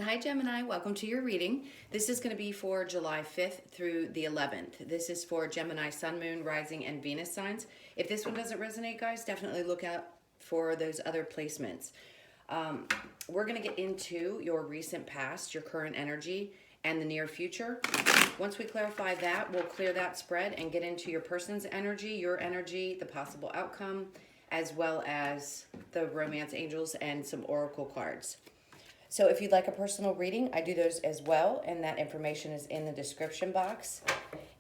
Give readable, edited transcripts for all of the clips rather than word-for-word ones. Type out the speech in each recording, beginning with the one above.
Hi Gemini, welcome to your reading. This is going to be for July 5th through the 11th. This is for Gemini, Sun, Moon, Rising, and Venus signs. If this one doesn't resonate, guys, definitely look out for those other placements. We're going to get into your recent past, your current energy, and the near future. Once we clarify that, we'll clear that spread and get into your person's energy, your energy, the possible outcome, as well as the romance angels and some oracle cards. So if you'd like a personal reading, I do those as well, and that information is in the description box.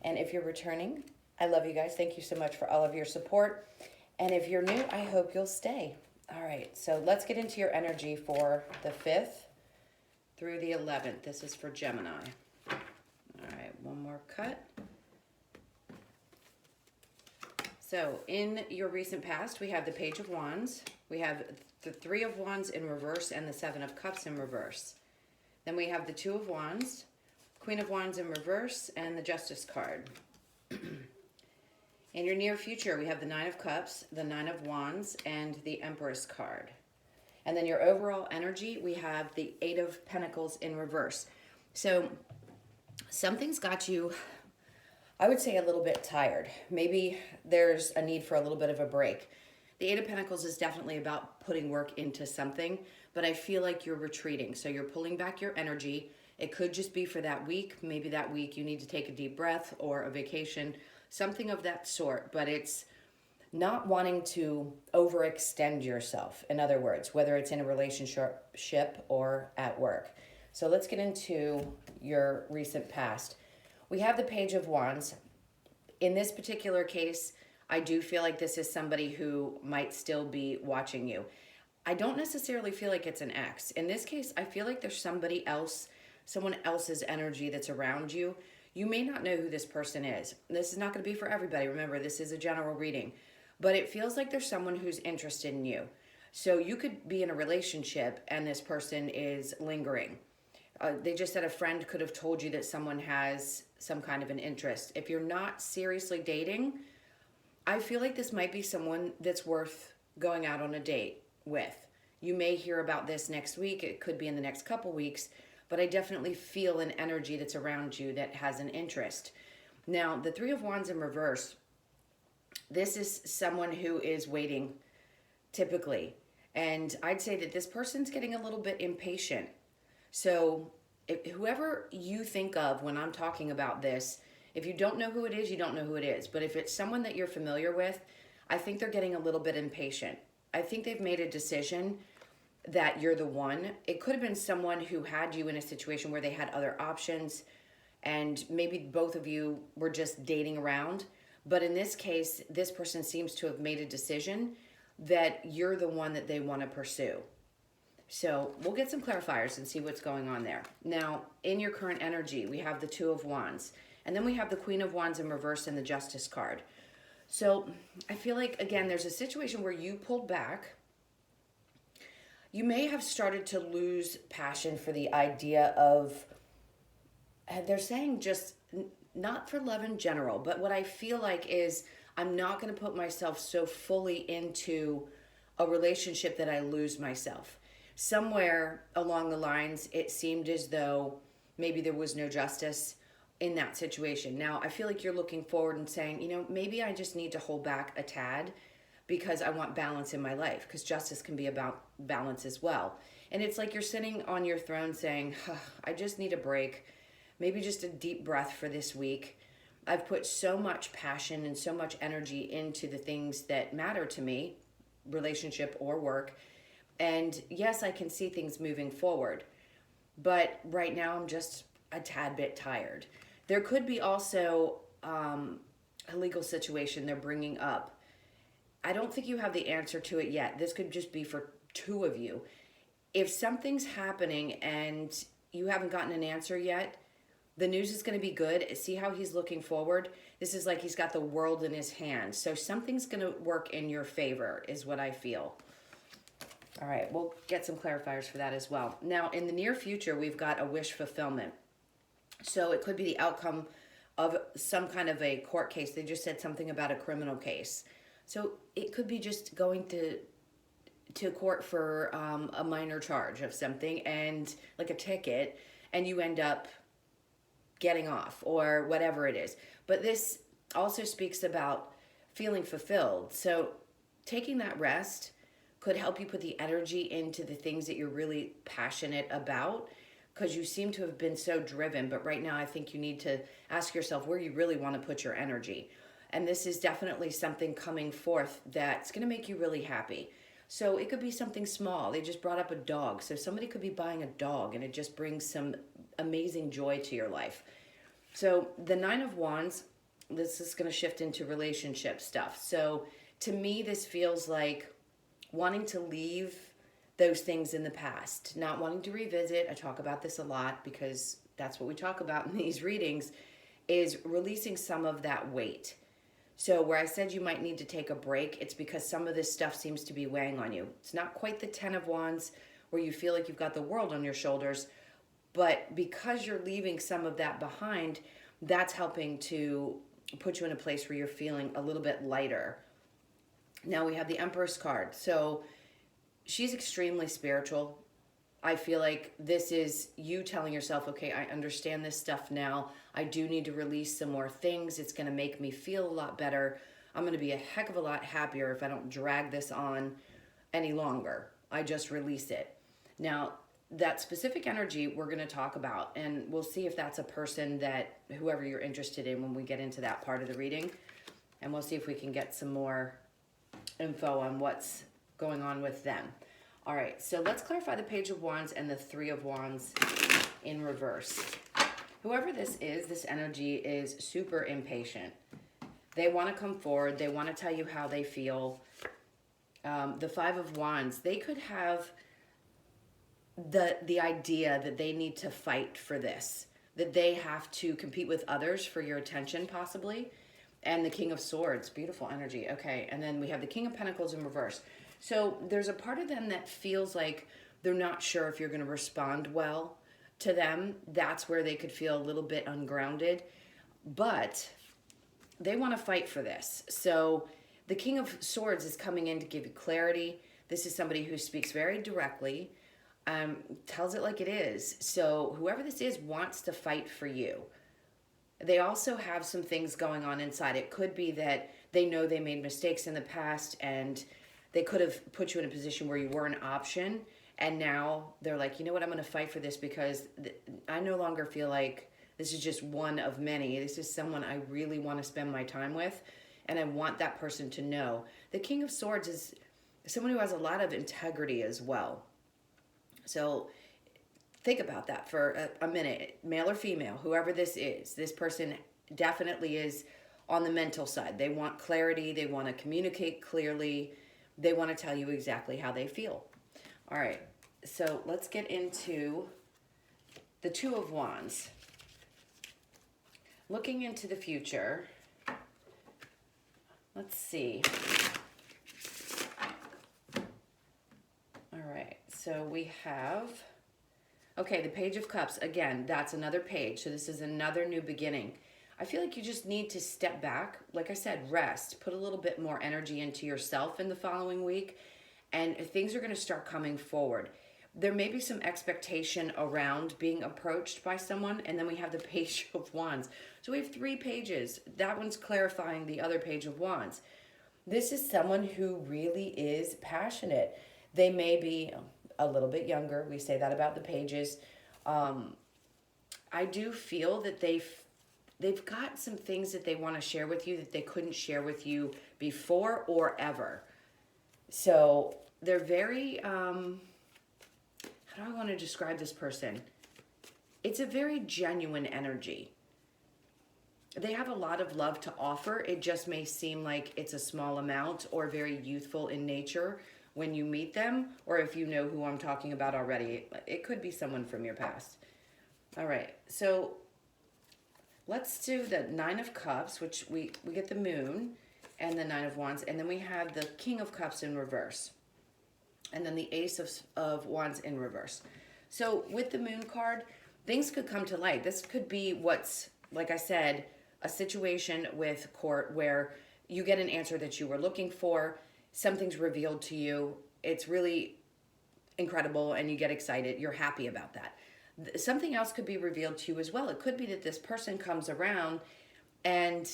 And if you're returning, I love you guys. Thank you so much for all of your support. And if you're new, I hope you'll stay. All right, so let's get into your energy for the 5th through the 11th. This is for Gemini. All right, one more cut. So in your recent past, we have the Page of Wands. We have the Three of Wands in reverse and the Seven of Cups in reverse. Then we have the Two of Wands, Queen of Wands in reverse, and the Justice card. In your near future, we have the Nine of Cups, the Nine of Wands, and the Empress card. And then your overall energy, we have the Eight of Pentacles in reverse. So something's got you, I would say, a little bit tired. Maybe there's a need for a little bit of a break. The Eight of Pentacles is definitely about putting work into something, but I feel like you're retreating. So you're pulling back your energy. It could just be for that week. Maybe that week you need to take a deep breath or a vacation, something of that sort, but it's not wanting to overextend yourself. In other words, whether it's in a relationship or at work. So let's get into your recent past. We have the Page of Wands. In this particular case, I do feel like this is somebody who might still be watching you. I don't necessarily feel like it's an ex. In this case, I feel like there's somebody else, someone else's energy that's around you. You may not know who this person is. This is not going to be for everybody. Remember, this is a general reading. But it feels like there's someone who's interested in you. So you could be in a relationship and this person is lingering. They just said a friend could have told you that someone has some kind of an interest. If you're not seriously dating, I feel like this might be someone that's worth going out on a date with. You may hear about this next week. It could be in the next couple weeks, but I definitely feel an energy that's around you that has an interest. Now, the Three of Wands in reverse, this is someone who is waiting, typically. And I'd say that this person's getting a little bit impatient. So whoever you think of when I'm talking about this, if you don't know who it is, you don't know who it is. But if it's someone that you're familiar with, I think they're getting a little bit impatient. I think they've made a decision that you're the one. It could have been someone who had you in a situation where they had other options and maybe both of you were just dating around. But in this case, this person seems to have made a decision that you're the one that they want to pursue. So we'll get some clarifiers and see what's going on there. Now, in your current energy, we have the Two of Wands. And then we have the Queen of Wands in reverse and the Justice card. So I feel like, again, there's a situation where you pulled back. You may have started to lose passion for the idea of, they're saying just not for love in general, but what I feel like is I'm not going to put myself so fully into a relationship that I lose myself. Somewhere along the lines, it seemed as though maybe there was no justice in that situation. Now, I feel like you're looking forward and saying, you know, maybe I just need to hold back a tad because I want balance in my life, because justice can be about balance as well. And it's like you're sitting on your throne saying, I just need a break, maybe just a deep breath for this week. I've put so much passion and so much energy into the things that matter to me, relationship or work. And yes, I can see things moving forward, but right now I'm just a tad bit tired. There could be also a legal situation they're bringing up. I don't think you have the answer to it yet. This could just be for two of you. If something's happening and you haven't gotten an answer yet, the news is going to be good. See how he's looking forward? This is like he's got the world in his hands. So something's going to work in your favor is what I feel. All right, we'll get some clarifiers for that as well. Now, in the near future, we've got a wish fulfillment. So it could be the outcome of some kind of a court case. They just said something about a criminal case. So it could be just going to court for a minor charge of something, and like a ticket, and you end up getting off or whatever it is. But this also speaks about feeling fulfilled. So taking that rest could help you put the energy into the things that you're really passionate about, because you seem to have been so driven. But right now I think you need to ask yourself where you really want to put your energy. And this is definitely something coming forth that's going to make you really happy. So it could be something small. They just brought up a dog. So somebody could be buying a dog, and it just brings some amazing joy to your life. So the Nine of Wands, this is going to shift into relationship stuff. So to me, this feels like wanting to leave those things in the past, not wanting to revisit. I talk about this a lot because that's what we talk about in these readings, is releasing some of that weight. So where I said you might need to take a break, it's because some of this stuff seems to be weighing on you. It's not quite the 10 of Wands where you feel like you've got the world on your shoulders, but because you're leaving some of that behind, that's helping to put you in a place where you're feeling a little bit lighter. Now we have the Empress card. So she's extremely spiritual. I feel like this is you telling yourself, okay, I understand this stuff now. I do need to release some more things. It's going to make me feel a lot better. I'm going to be a heck of a lot happier if I don't drag this on any longer. I just release it. Now, that specific energy we're going to talk about, and we'll see if that's a person that whoever you're interested in when we get into that part of the reading, and we'll see if we can get some more info on what's going on with them. All right, so let's clarify the Page of Wands and the Three of Wands in reverse. Whoever this is, this energy is super impatient. They want to come forward. They want to tell you how they feel. The Five of Wands, they could have the idea that they need to fight for this, that they have to compete with others for your attention possibly. And the King of Swords, beautiful energy. Okay, and then we have the King of Pentacles in reverse. So there's a part of them that feels like they're not sure if you're going to respond well to them. That's where they could feel a little bit ungrounded, but they want to fight for this. So the King of Swords is coming in to give you clarity. This is somebody who speaks very directly, tells it like it is. So whoever this is wants to fight for you. They also have some things going on inside. It could be that they know they made mistakes in the past and they could have put you in a position where you were an option. And now they're like, you know what, I'm going to fight for this because I no longer feel like this is just one of many. This is someone I really want to spend my time with. And I want that person to know. The King of Swords is someone who has a lot of integrity as well. So think about that for a minute, male or female, whoever this is. This person definitely is on the mental side. They want clarity. They want to communicate clearly. They want to tell you exactly how they feel. All right, so let's get into the Two of Wands. Looking into the future, let's see. All right, so we have... Okay, the Page of Cups, again, that's another page. So this is another new beginning. I feel like you just need to step back. Like I said, rest. Put a little bit more energy into yourself in the following week. And things are going to start coming forward. There may be some expectation around being approached by someone. And then we have the Page of Wands. So we have 3 pages. That one's clarifying the other Page of Wands. This is someone who really is passionate. They may be a little bit younger. We say that about the pages. I do feel that they've got some things that they want to share with you that they couldn't share with you before or ever. So they're very, how do I want to describe this person? It's a very genuine energy. They have a lot of love to offer. It just may seem like it's a small amount or very youthful in nature when you meet them, or if you know who I'm talking about already. It could be someone from your past. All right, so let's do the Nine of Cups, which we get the Moon and the Nine of Wands, and then we have the King of Cups in reverse, and then the Ace of Wands in reverse. So with the Moon card, things could come to light. This could be what's, like I said, a situation with court where you get an answer that you were looking for, something's revealed to you, it's really incredible and you get excited. You're happy about that. Something else could be revealed to you as well. It could be that this person comes around and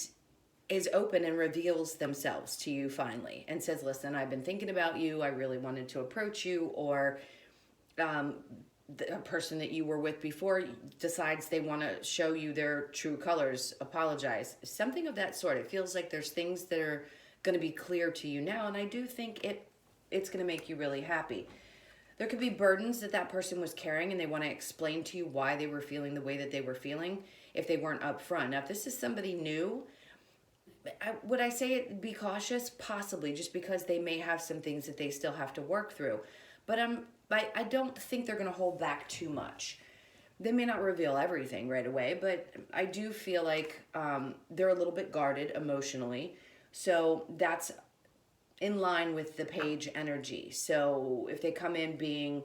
is open and reveals themselves to you finally and says, listen, I've been thinking about you. I really wanted to approach you. Or the person that you were with before decides they want to show you their true colors, apologize, something of that sort. It feels like there's things that are going to be clear to you now, and I do think it's going to make you really happy. There could be burdens that that person was carrying, and they want to explain to you why they were feeling the way that they were feeling if they weren't upfront. Now, if this is somebody new, would I say it, be cautious? Possibly, just because they may have some things that they still have to work through. But I don't think they're going to hold back too much. They may not reveal everything right away, but I do feel like they're a little bit guarded emotionally. So that's in line with the page energy. So if they come in being,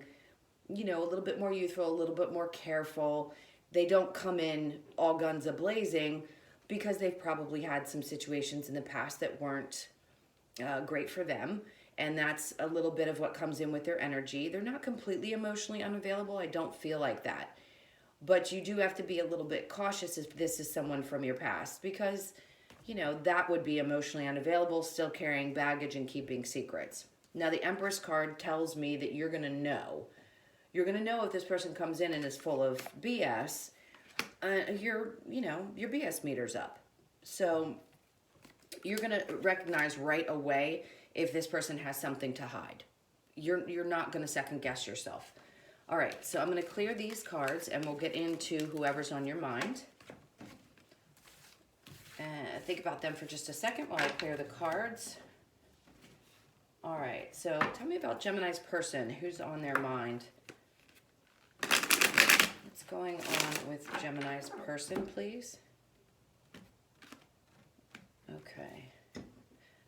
you know, a little bit more youthful, a little bit more careful, they don't come in all guns a-blazing because they've probably had some situations in the past that weren't great for them. And that's a little bit of what comes in with their energy. They're not completely emotionally unavailable. I don't feel like that. But you do have to be a little bit cautious if this is someone from your past, because, you know, that would be emotionally unavailable, still carrying baggage and keeping secrets. Now, the Empress card tells me that you're going to know. You're going to know if this person comes in and is full of BS. Your BS meter's up. So you're going to recognize right away if this person has something to hide. You're not going to second guess yourself. All right, so I'm going to clear these cards and we'll get into whoever's on your mind. Think about them for just a second while I clear the cards. All right, so tell me about Gemini's person. Who's on their mind? What's going on with Gemini's person, please? Okay.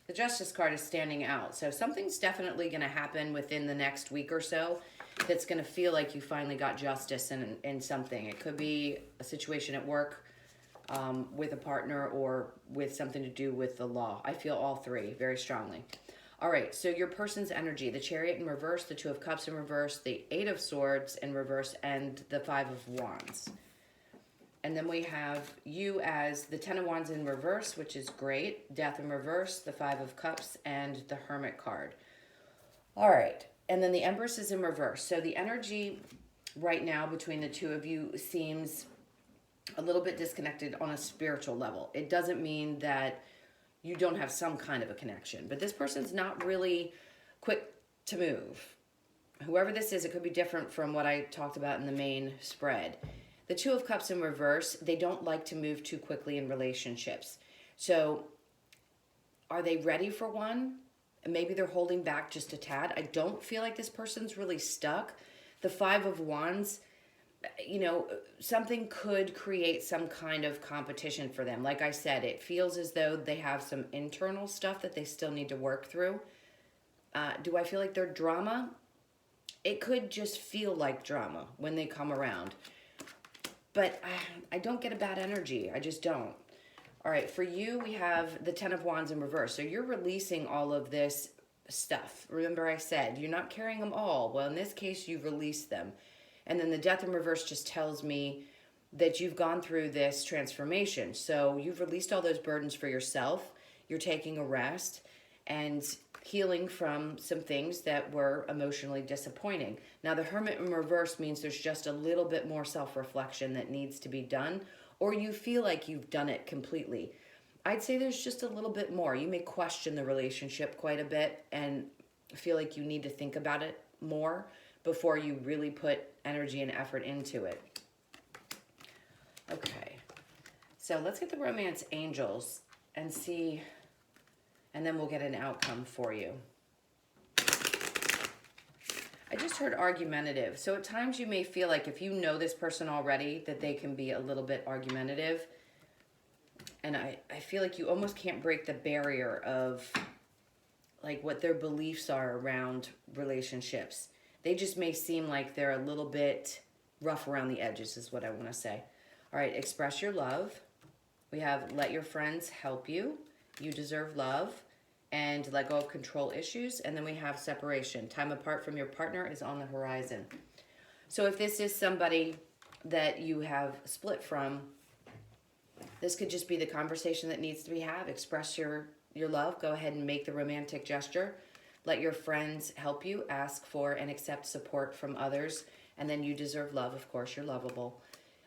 The Justice card is standing out. So something's definitely going to happen within the next week or so that's going to feel like you finally got justice in something. It could be a situation at work with a partner or with something to do with the law. I feel all three very strongly. All right, so your person's energy, the Chariot in reverse, the Two of Cups in reverse, the Eight of Swords in reverse, and the Five of Wands. And then we have you as the Ten of Wands in reverse, which is great. Death in reverse, the Five of Cups, and the Hermit card. All right. And then the Empress is in reverse. So the energy right now between the two of you seems a little bit disconnected on a spiritual level. It doesn't mean that you don't have some kind of a connection. But this person's not really quick to move. Whoever this is, it could be different from what I talked about in the main spread. The Two of Cups in reverse, they don't like to move too quickly in relationships. So are they ready for one? Maybe they're holding back just a tad. I don't feel like this person's really stuck. The Five of Wands, you know, something could create some kind of competition for them. Like I said, it feels as though they have some internal stuff that they still need to work through. Do I feel like they're drama? It could just feel like drama when they come around. But I don't get a bad energy. I just don't. All right, for you, we have the Ten of Wands in reverse. So you're releasing all of this stuff. Remember I said, you're not carrying them all. Well, in this case, you've released them. And then the Death in reverse just tells me that you've gone through this transformation. So you've released all those burdens for yourself. You're taking a rest and healing from some things that were emotionally disappointing. Now, the Hermit in reverse means there's just a little bit more self-reflection that needs to be done, or you feel like you've done it completely. I'd say there's just a little bit more. You may question the relationship quite a bit and feel like you need to think about it more before you really put energy and effort into it. Okay, so let's get the Romance Angels and see, and then we'll get an outcome for you. I just heard argumentative. So at times you may feel like if you know this person already, that they can be a little bit argumentative. And I feel like you almost can't break the barrier of like what their beliefs are around relationships. They just may seem like they're a little bit rough around the edges is what I want to say. All right, express your love. We have let your friends help you. You deserve love. and let go of control issues. And then we have separation. Time apart from your partner is on the horizon. So if this is somebody that you have split from, this could just be the conversation that needs to be had. Express your love. Go ahead and make the romantic gesture. Let your friends help you. Ask for and accept support from others. And then you deserve love. Of course, you're lovable.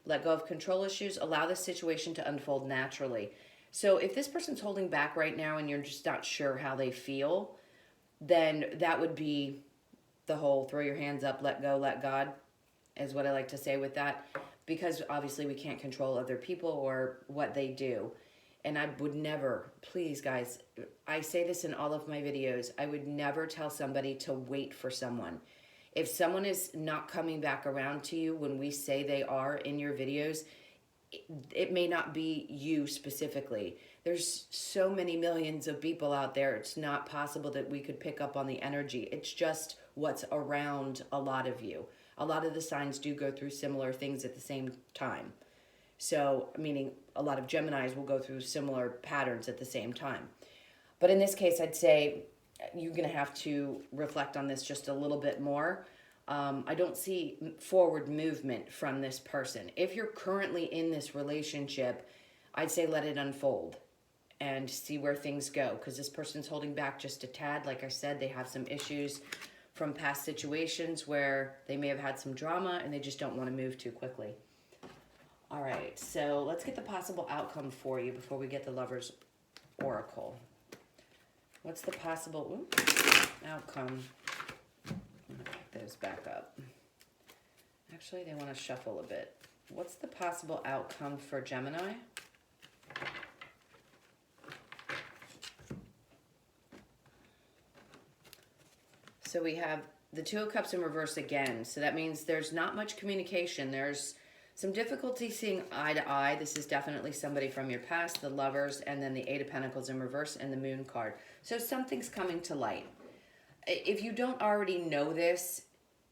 Let go of control issues. Allow the situation to unfold naturally. So if this person's holding back right now and you're just not sure how they feel, then that would be the whole throw your hands up, let go, let God, is what I like to say with that. Because obviously we can't control other people or what they do. And I would never, please guys, I say this in all of my videos, I would never tell somebody to wait for someone. If someone is not coming back around to you when we say they are in your videos, it may not be you specifically. There's so many millions of people out there. It's not possible that we could pick up on the energy. It's just what's around a lot of you. A lot of the signs do go through similar things at the same time. So, meaning a lot of Geminis will go through similar patterns at the same time. But in this case, I'd say you're going to have to reflect on this just a little bit more. I don't see forward movement from this person. If you're currently in this relationship, I'd say let it unfold and see where things go, because this person's holding back just a tad. Like I said, they have some issues from past situations where they may have had some drama and they just don't want to move too quickly. All right, so let's get the possible outcome for you before we get the Lover's Oracle. What's the possible outcome? I'm gonna pick those back up. Actually, they want to shuffle a bit. What's the possible outcome for Gemini? So we have the Two of Cups in reverse again. So that means there's not much communication. There's some difficulty seeing eye to eye. This is definitely somebody from your past, the Lovers, and then the Eight of Pentacles in reverse and the Moon card. So something's coming to light. If you don't already know this,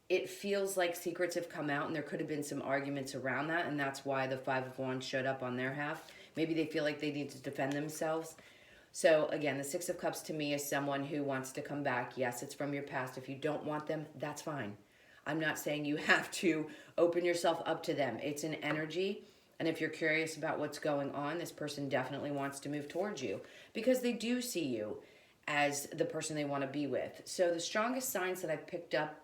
it feels like secrets have come out and there could have been some arguments around that, and that's why the Five of Wands showed up on their half. Maybe they feel like they need to defend themselves. So again, the Six of Cups to me is someone who wants to come back. Yes, it's from your past. If you don't want them, that's fine. I'm not saying you have to open yourself up to them. It's an energy. And if you're curious about what's going on, this person definitely wants to move towards you because they do see you as the person they want to be with. So the strongest signs that I've picked up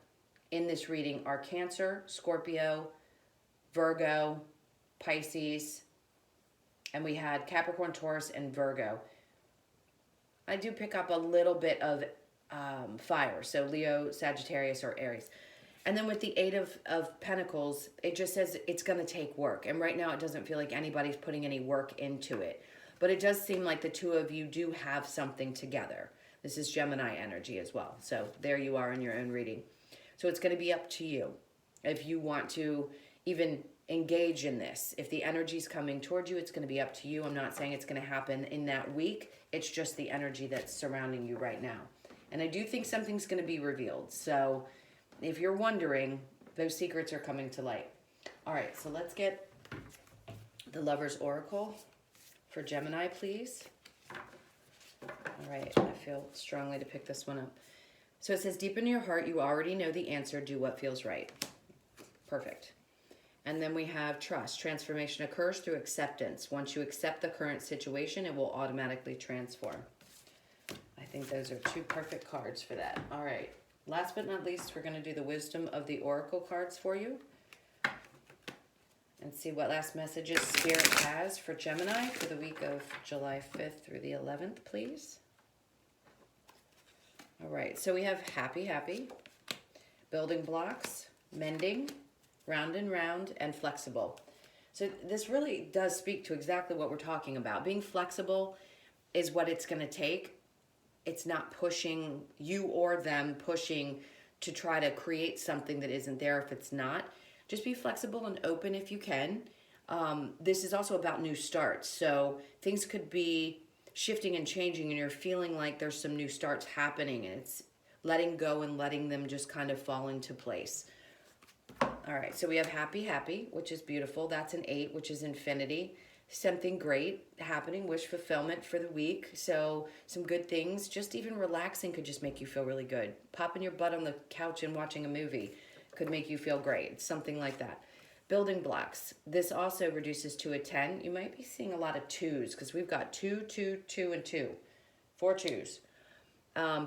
in this reading are Cancer, Scorpio, Virgo, Pisces, and we had Capricorn, Taurus, and Virgo. I do pick up a little bit of fire, so Leo, Sagittarius, or Aries. And then with the Eight of Pentacles, it just says it's going to take work. And right now it doesn't feel like anybody's putting any work into it. But it does seem like the two of you do have something together. This is Gemini energy as well. So there you are in your own reading. So it's going to be up to you if you want to even engage in this. If the energy's coming towards you, it's going to be up to you. I'm not saying it's going to happen in that week. It's just the energy that's surrounding you right now. And I do think something's going to be revealed. So if you're wondering, those secrets are coming to light. All right, so let's get the Lover's Oracle for Gemini, please. All right, I feel strongly to pick this one up. So it says, deep in your heart, you already know the answer. Do what feels right. Perfect. And then we have trust. Transformation occurs through acceptance. Once you accept the current situation, it will automatically transform. I think those are two perfect cards for that. All right. Last but not least, we're going to do the Wisdom of the Oracle cards for you. And see what last messages Spirit has for Gemini for the week of July 5th through the 11th, please. All right, so we have happy, happy, building blocks, mending, round and round, and flexible. So this really does speak to exactly what we're talking about. Being flexible is what it's going to take. It's not pushing you or them, pushing to try to create something that isn't there if it's not. Just be flexible and open if you can. This is also about new starts. So things could be shifting and changing and you're feeling like there's some new starts happening and it's letting go and letting them just kind of fall into place. All right, so we have happy, happy, which is beautiful. That's an 8, which is infinity. something great happening, wish fulfillment for the week. So some good things, just even relaxing could just make you feel really good. Popping your butt on the couch and watching a movie could make you feel great, something like that. Building blocks. This also reduces to a 10. You might be seeing a lot of 2s because we've got 2, 2, 2, and 2. 4 2s.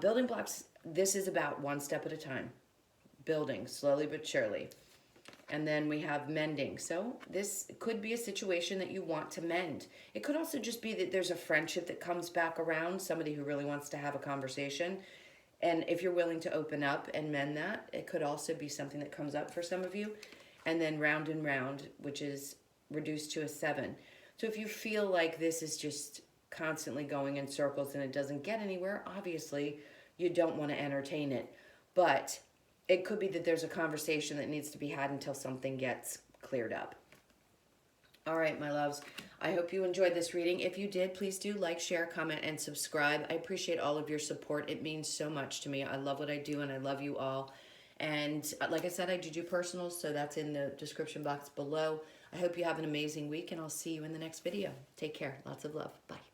Building blocks, this is about one step at a time. Building slowly but surely. And then we have mending. So this could be a situation that you want to mend. It could also just be that there's a friendship that comes back around, somebody who really wants to have a conversation. And if you're willing to open up and mend that, it could also be something that comes up for some of you. And then round and round, which is reduced to a 7. So if you feel like this is just constantly going in circles and it doesn't get anywhere, obviously you don't want to entertain it. But it could be that there's a conversation that needs to be had until something gets cleared up. All right, my loves, I hope you enjoyed this reading. If you did, please do like, share, comment, and subscribe. I appreciate all of your support. It means so much to me. I love what I do, and I love you all. And like I said, I do personals, so that's in the description box below. I hope you have an amazing week, and I'll see you in the next video. Take care. Lots of love. Bye.